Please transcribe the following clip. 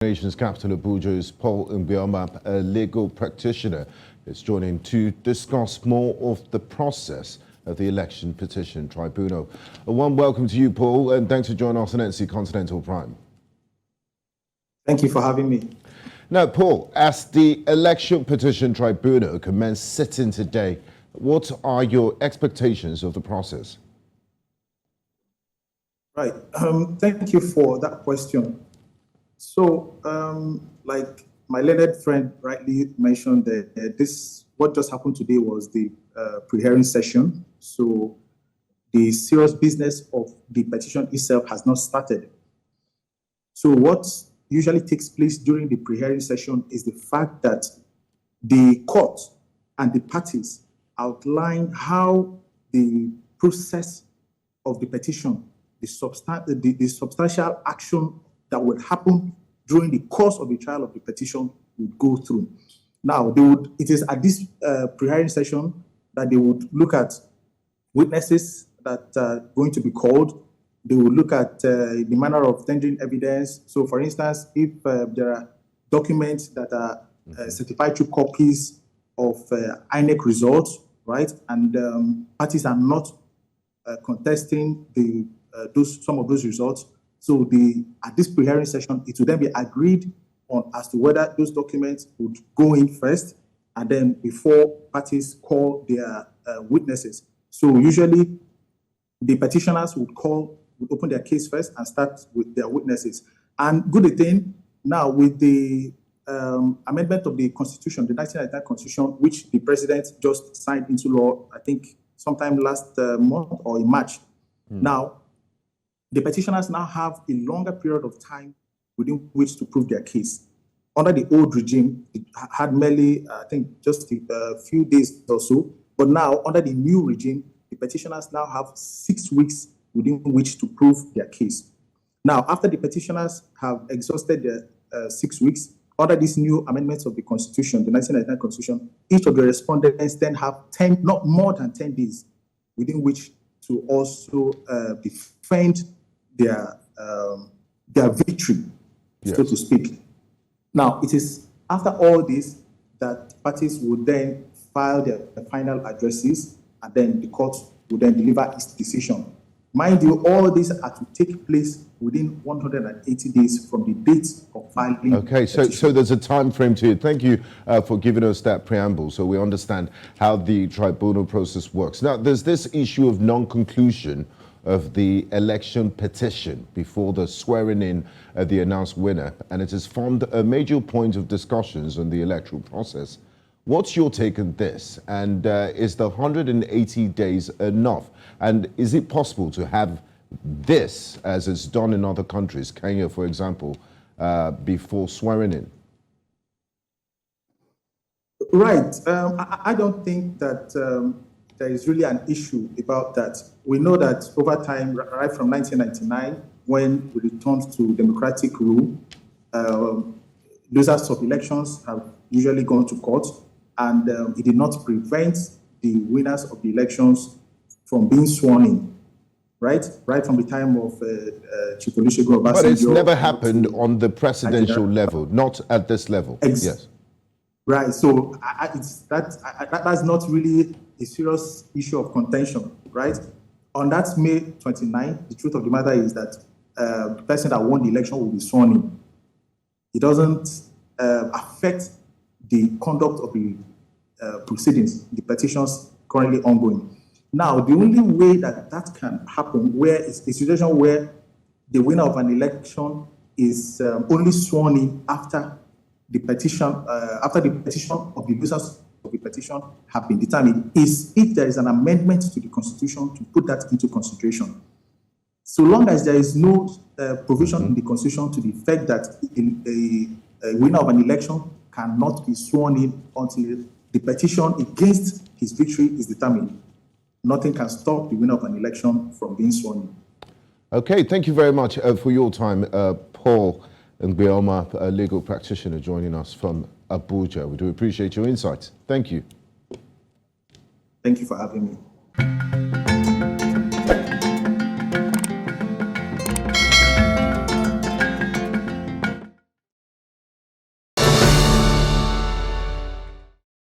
Nation's capital Abuja is Paul Mgbeoma, a legal practitioner, is joining to discuss more of the process of the Election Petition Tribunal. A warm welcome to you, Paul, and thanks for joining us on Continental Prime. Thank you for having me. Now, Paul, as the Election Petition Tribunal commences sitting today, what are your expectations of the process? Right. Thank you for that question. So, like my learned friend rightly mentioned, what just happened today was the pre-hearing session. So, the serious business of the petition itself has not started. So, what usually takes place during the pre-hearing session is the fact that the court and the parties outline how the process of the petition, the substantial action that would happen during the course of the trial of the petition would go through. Now, it is at this pre-hearing session that they would look at witnesses that are going to be called. They will look at the manner of tendering evidence. So, for instance, if there are documents that are certified true copies of INEC results, right, and parties are not contesting some of those results. So at this pre-hearing session, it will then be agreed on as to whether those documents would go in first, and then before parties call their witnesses. So usually, the petitioners would open their case first and start with their witnesses. And good thing, now with the amendment of the Constitution, the 1999 Constitution, which the President just signed into law, I think sometime last month or in March. Now, the petitioners now have a longer period of time within which to prove their case. Under the old regime, it had merely, I think, just a few days or so. But now, under the new regime, the petitioners now have 6 weeks within which to prove their case. Now, after the petitioners have exhausted their 6 weeks, under these new amendments of the Constitution, the 1999 Constitution, each of the respondents then have not more than 10 days within which to also defend their victory, yes, so to speak. Now, it is after all this that parties will then file their final addresses, and then the court will then deliver its decision. Mind you, all these are to take place within 180 days from the date of filing. Okay, so there's a time frame to it. Thank you for giving us that preamble so we understand how the tribunal process works. Now, there's this issue of non-conclusion of the election petition before the swearing in of the announced winner, and it has formed a major point of discussions on the electoral process. What's your take on this? And is the 180 days enough? And is it possible to have this, as it's done in other countries, Kenya, for example, before swearing in? Right. I don't think that there is really an issue about that. We know that over time, right from 1999, when we returned to democratic rule, losers of elections have usually gone to court, and it did not prevent the winners of the elections from being sworn in, right from the time of Chief Olusegun Obasanjo. But it's never happened on the presidential level, not at this level. Yes. Right. So that's not really a serious issue of contention, right? On that May 29, the truth of the matter is that the person that won the election will be sworn in. It doesn't affect the conduct of the proceedings, the petitions currently ongoing. Now, the only way that can happen, where it's a situation where the winner of an election is only sworn in after the petition of the losers of the petition have been determined, is if there is an amendment to the Constitution to put that into consideration. So long as there is no provision in the Constitution to the effect that a winner of an election cannot be sworn in until the petition against his victory is determined, nothing can stop the winner of an election from being sworn in. Okay, thank you very much for your time, Paul Mgbeoma, a legal practitioner, joining us from Abuja. We do appreciate your insights. Thank you. Thank you for having me.